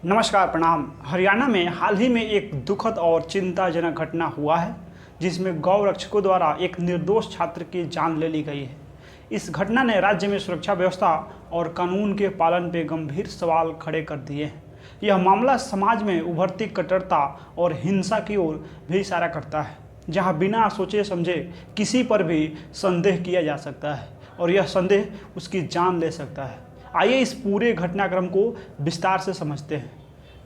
नमस्कार, प्रणाम। हरियाणा में हाल ही में एक दुखद और चिंताजनक घटना हुआ है, जिसमें गौ रक्षकों द्वारा एक निर्दोष छात्र की जान ले ली गई है। इस घटना ने राज्य में सुरक्षा व्यवस्था और कानून के पालन पर गंभीर सवाल खड़े कर दिए हैं। यह मामला समाज में उभरती कट्टरता और हिंसा की ओर भी इशारा करता है, जहां बिना सोचे समझे किसी पर भी संदेह किया जा सकता है और यह संदेह उसकी जान ले सकता है। आइए इस पूरे घटनाक्रम को विस्तार से समझते हैं।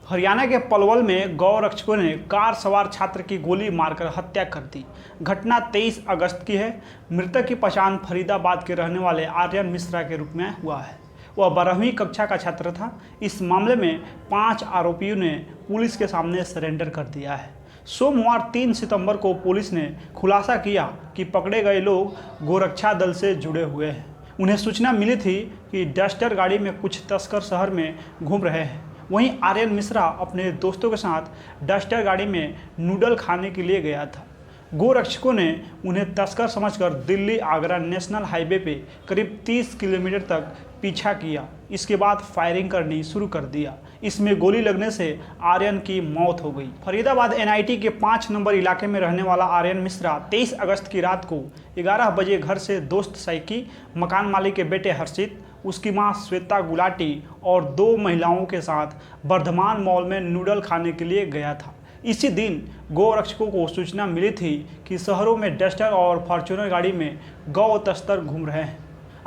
हरियाणा के पलवल में गौ रक्षकों ने कार सवार छात्र की गोली मारकर हत्या कर दी। घटना 23 अगस्त की है। मृतक की पहचान फरीदाबाद के रहने वाले आर्यन मिश्रा के रूप में हुआ है। वह 12वीं कक्षा का छात्र था। इस मामले में 5 आरोपियों ने पुलिस के सामने सरेंडर कर दिया है। सोमवार 3 सितंबर को पुलिस ने खुलासा किया कि पकड़े गए लोग गोरक्षा दल से जुड़े हुए हैं। उन्हें सूचना मिली थी कि डस्टर गाड़ी में कुछ तस्कर शहर में घूम रहे हैं। वहीं आर्यन मिश्रा अपने दोस्तों के साथ डस्टर गाड़ी में नूडल खाने के लिए गया था। गोरक्षकों ने उन्हें तस्कर समझकर दिल्ली आगरा नेशनल हाईवे पे करीब 30 किलोमीटर तक पीछा किया। इसके बाद फायरिंग करनी शुरू कर दिया। इसमें गोली लगने से आर्यन की मौत हो गई। फरीदाबाद एनआईटी के 5 नंबर इलाके में रहने वाला आर्यन मिश्रा 23 अगस्त की रात को 11 बजे घर से दोस्त सैकी, मकान मालिक के बेटे हर्षित, उसकी मां श्वेता गुलाटी और 2 महिलाओं के साथ वर्धमान मॉल में नूडल खाने के लिए गया था। इसी दिन गौ रक्षकों को सूचना मिली थी कि शहरों में डस्टर और फॉर्च्यूनर गाड़ी में गौ तस्कर घूम रहे हैं।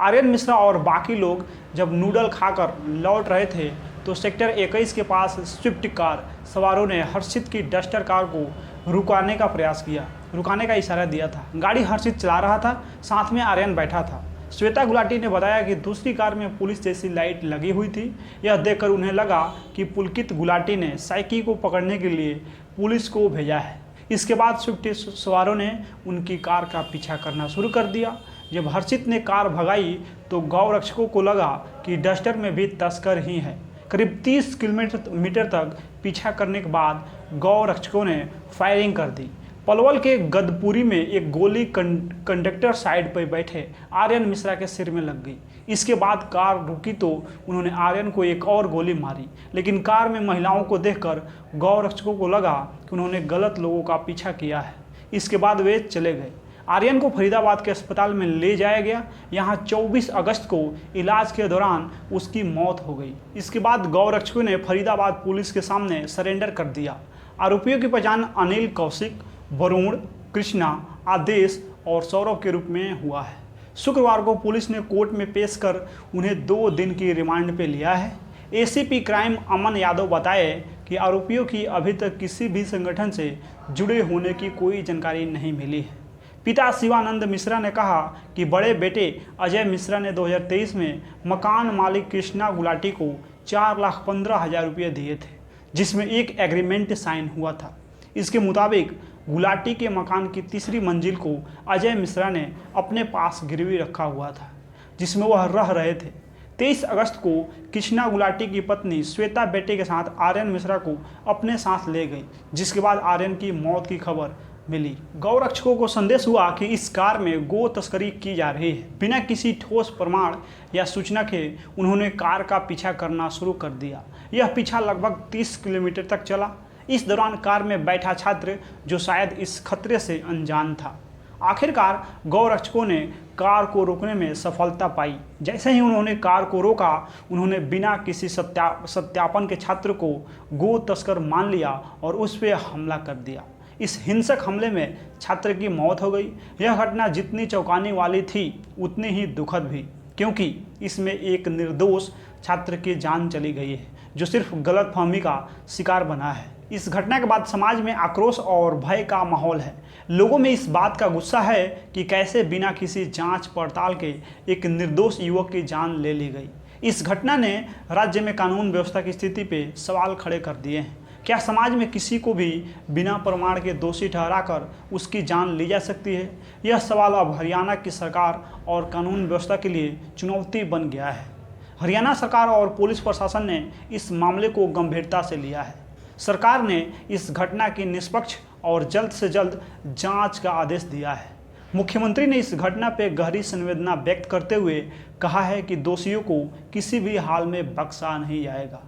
आर्यन मिश्रा और बाकी लोग जब नूडल खाकर लौट रहे थे तो सेक्टर 21 के पास स्विफ्ट कार सवारों ने हर्षित की डस्टर कार को रुकाने का प्रयास किया, रुकाने का इशारा दिया था। गाड़ी हर्षित चला रहा था, साथ में आर्यन बैठा था। श्वेता गुलाटी ने बताया कि दूसरी कार में पुलिस जैसी लाइट लगी हुई थी। यह देखकर उन्हें लगा कि पुलकित गुलाटी ने साइकी को पकड़ने के लिए पुलिस को भेजा है। इसके बाद स्विफ्ट सवारों ने उनकी कार का पीछा करना शुरू कर दिया। जब हर्षित ने कार भगाई तो गौ रक्षकों को लगा कि डस्टर में भी तस्कर ही है। करीब 30 किलोमीटर तक पीछा करने के बाद गौ रक्षकों ने फायरिंग कर दी। पलवल के गदपुरी में एक गोली कंडक्टर साइड पर बैठे आर्यन मिश्रा के सिर में लग गई। इसके बाद कार रुकी तो उन्होंने आर्यन को एक और गोली मारी, लेकिन कार में महिलाओं को देखकर गौ रक्षकों को लगा कि उन्होंने गलत लोगों का पीछा किया है। इसके बाद वे चले गए। आर्यन को फरीदाबाद के अस्पताल में ले जाया गया। यहाँ 24 अगस्त को इलाज के दौरान उसकी मौत हो गई। इसके बाद गौ रक्षकों ने फरीदाबाद पुलिस के सामने सरेंडर कर दिया। आरोपियों की पहचान अनिल, कौशिक, वरुण, कृष्णा, आदेश और सौरभ के रूप में हुआ है। शुक्रवार को पुलिस ने कोर्ट में पेश कर उन्हें 2 दिन की रिमांड पे लिया है। एसीपी क्राइम अमन यादव बताए कि आरोपियों की अभी तक किसी भी संगठन से जुड़े होने की कोई जानकारी नहीं मिली है। पिता शिवानंद मिश्रा ने कहा कि बड़े बेटे अजय मिश्रा ने 2023 में मकान मालिक कृष्णा गुलाटी को 4,15,000 रुपये दिए थे, जिसमें एक एग्रीमेंट साइन हुआ था। इसके मुताबिक गुलाटी के मकान की 3री मंजिल को अजय मिश्रा ने अपने पास गिरवी रखा हुआ था, जिसमें वह रह रहे थे। 23 अगस्त को कृष्णा गुलाटी की पत्नी श्वेता बेटे के साथ आर्यन मिश्रा को अपने साथ ले गई, जिसके बाद आर्यन की मौत की खबर मिली। गौ रक्षकों को संदेश हुआ कि इस कार में गो तस्करी की जा रही है। बिना किसी ठोस प्रमाण या सूचना के उन्होंने कार का पीछा करना शुरू कर दिया। यह पीछा लगभग 30 किलोमीटर तक चला। इस दौरान कार में बैठा छात्र, जो शायद इस खतरे से अनजान था। आखिरकार गौ रक्षकों ने कार को रोकने में सफलता पाई। जैसे ही उन्होंने कार को रोका, उन्होंने बिना किसी सत्यापन के छात्र को गो तस्कर मान लिया और उस पर हमला कर दिया। इस हिंसक हमले में छात्र की मौत हो गई। यह घटना जितनी चौंकाने वाली थी उतनी ही दुखद भी, क्योंकि इसमें एक निर्दोष छात्र की जान चली गई है, जो सिर्फ गलतफहमी का शिकार बना है। इस घटना के बाद समाज में आक्रोश और भय का माहौल है। लोगों में इस बात का गुस्सा है कि कैसे बिना किसी जांच पड़ताल के एक निर्दोष युवक की जान ले ली गई। इस घटना ने राज्य में कानून व्यवस्था की स्थिति पे सवाल खड़े कर दिए हैं। क्या समाज में किसी को भी बिना प्रमाण के दोषी ठहराकर उसकी जान ली जा सकती है? यह सवाल अब हरियाणा की सरकार और कानून व्यवस्था के लिए चुनौती बन गया है। हरियाणा सरकार और पुलिस प्रशासन ने इस मामले को गंभीरता से लिया है। सरकार ने इस घटना की निष्पक्ष और जल्द से जल्द जांच का आदेश दिया है। मुख्यमंत्री ने इस घटना पर गहरी संवेदना व्यक्त करते हुए कहा है कि दोषियों को किसी भी हाल में बख्शा नहीं जाएगा।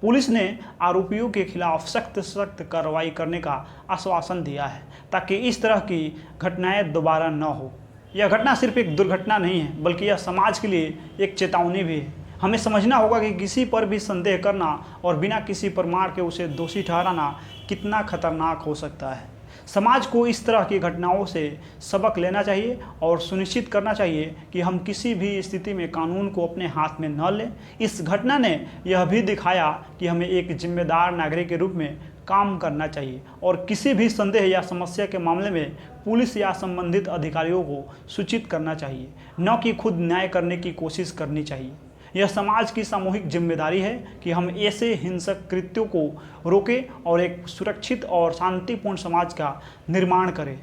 पुलिस ने आरोपियों के खिलाफ सख्त कार्रवाई करने का आश्वासन दिया है ताकि इस तरह की घटनाएं दोबारा न हो। यह घटना सिर्फ एक दुर्घटना नहीं है बल्कि यह समाज के लिए एक चेतावनी भी है। हमें समझना होगा कि किसी पर भी संदेह करना और बिना किसी प्रमाण के उसे दोषी ठहराना कितना खतरनाक हो सकता है। समाज को इस तरह की घटनाओं से सबक लेना चाहिए और सुनिश्चित करना चाहिए कि हम किसी भी स्थिति में कानून को अपने हाथ में न लें। इस घटना ने यह भी दिखाया कि हमें एक जिम्मेदार नागरिक के रूप में काम करना चाहिए और किसी भी संदेह या समस्या के मामले में पुलिस या संबंधित अधिकारियों को सूचित करना चाहिए, न कि खुद न्याय करने की कोशिश करनी चाहिए। यह समाज की सामूहिक जिम्मेदारी है कि हम ऐसे हिंसक कृत्यों को रोकें और एक सुरक्षित और शांतिपूर्ण समाज का निर्माण करें।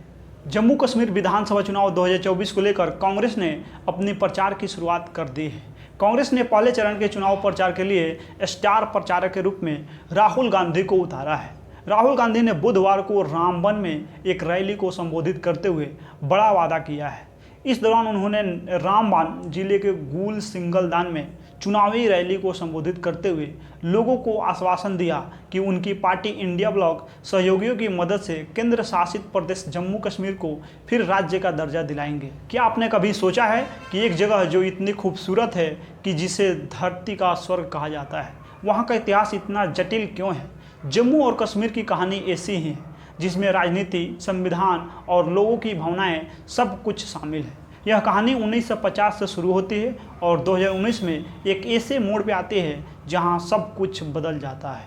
जम्मू कश्मीर विधानसभा चुनाव 2024 को लेकर कांग्रेस ने अपनी प्रचार की शुरुआत कर दी है। कांग्रेस ने पहले चरण के चुनाव प्रचार के लिए स्टार प्रचारक के रूप में राहुल गांधी को उतारा है। राहुल गांधी ने बुधवार को रामबन में एक रैली को संबोधित करते हुए बड़ा वादा किया है। इस दौरान उन्होंने रामबन जिले के गुल सिंगलदान में चुनावी रैली को संबोधित करते हुए लोगों को आश्वासन दिया कि उनकी पार्टी इंडिया ब्लॉक सहयोगियों की मदद से केंद्र शासित प्रदेश जम्मू कश्मीर को फिर राज्य का दर्जा दिलाएंगे। क्या आपने कभी सोचा है कि एक जगह जो इतनी खूबसूरत है कि जिसे धरती का स्वर्ग कहा जाता है, वहाँ का इतिहास इतना जटिल क्यों है? जम्मू और कश्मीर की कहानी ऐसी ही है जिसमें राजनीति, संविधान और लोगों की भावनाएं सब कुछ शामिल है। यह कहानी 1950 से शुरू होती है और 2019 में एक ऐसे मोड़ पे आती है जहां सब कुछ बदल जाता है।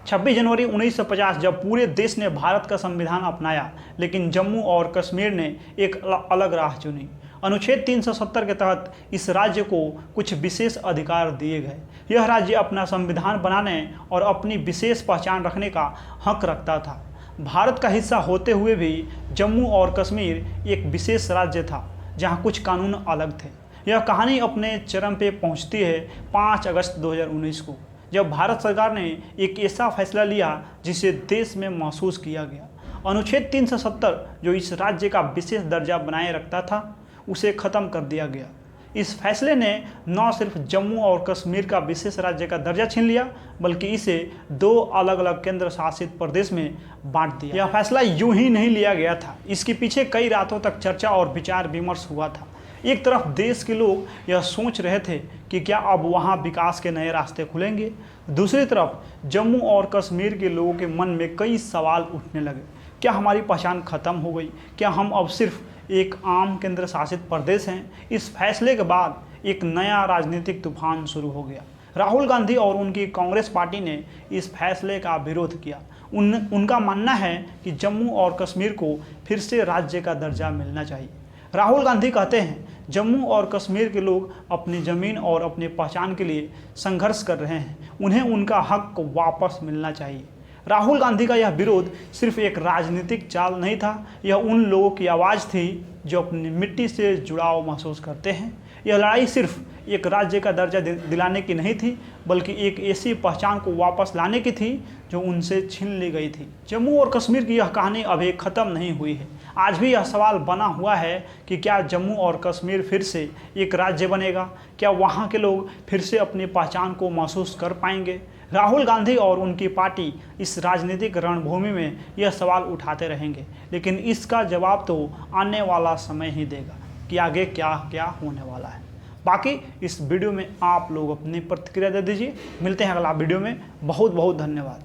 26 जनवरी 1950 जब पूरे देश ने भारत का संविधान अपनाया, लेकिन जम्मू और कश्मीर ने एक अलग राह चुनी। अनुच्छेद 370 के तहत इस राज्य को कुछ विशेष अधिकार दिए गए। यह राज्य अपना संविधान बनाने और अपनी विशेष पहचान रखने का हक रखता था। भारत का हिस्सा होते हुए भी जम्मू और कश्मीर एक विशेष राज्य था जहां कुछ कानून अलग थे। यह कहानी अपने चरम पे पहुंचती है 5 अगस्त 2019 को, जब भारत सरकार ने एक ऐसा फैसला लिया जिसे देश में महसूस किया गया। अनुच्छेद 370 जो इस राज्य का विशेष दर्जा बनाए रखता था, उसे ख़त्म कर दिया गया। इस फैसले ने न सिर्फ जम्मू और कश्मीर का विशेष राज्य का दर्जा छीन लिया, बल्कि इसे 2 अलग अलग केंद्र शासित प्रदेश में बांट दिया। यह फैसला यूं ही नहीं लिया गया था, इसके पीछे कई रातों तक चर्चा और विचार विमर्श हुआ था। एक तरफ देश के लोग यह सोच रहे थे कि क्या अब वहां विकास के नए रास्ते खुलेंगे, दूसरी तरफ जम्मू और कश्मीर के लोगों के मन में कई सवाल उठने लगे। क्या हमारी पहचान खत्म हो गई? क्या हम अब सिर्फ एक आम केंद्र शासित प्रदेश हैं? इस फैसले के बाद एक नया राजनीतिक तूफान शुरू हो गया। राहुल गांधी और उनकी कांग्रेस पार्टी ने इस फैसले का विरोध किया। उनका मानना है कि जम्मू और कश्मीर को फिर से राज्य का दर्जा मिलना चाहिए। राहुल गांधी कहते हैं, जम्मू और कश्मीर के लोग अपनी ज़मीन और अपनी पहचान के लिए संघर्ष कर रहे हैं, उन्हें उनका हक वापस मिलना चाहिए। राहुल गांधी का यह विरोध सिर्फ एक राजनीतिक चाल नहीं था, यह उन लोगों की आवाज़ थी जो अपनी मिट्टी से जुड़ाव महसूस करते हैं। यह लड़ाई सिर्फ एक राज्य का दर्जा दिलाने की नहीं थी, बल्कि एक ऐसी पहचान को वापस लाने की थी जो उनसे छीन ली गई थी। जम्मू और कश्मीर की यह कहानी अभी ख़त्म नहीं हुई है। आज भी यह सवाल बना हुआ है कि क्या जम्मू और कश्मीर फिर से एक राज्य बनेगा? क्या वहाँ के लोग फिर से अपनी पहचान को महसूस कर पाएंगे? राहुल गांधी और उनकी पार्टी इस राजनीतिक रणभूमि में यह सवाल उठाते रहेंगे, लेकिन इसका जवाब तो आने वाला समय ही देगा कि आगे क्या क्या होने वाला है। बाकी इस वीडियो में आप लोग अपनी प्रतिक्रिया दे दीजिए। मिलते हैं अगला वीडियो में। बहुत बहुत धन्यवाद।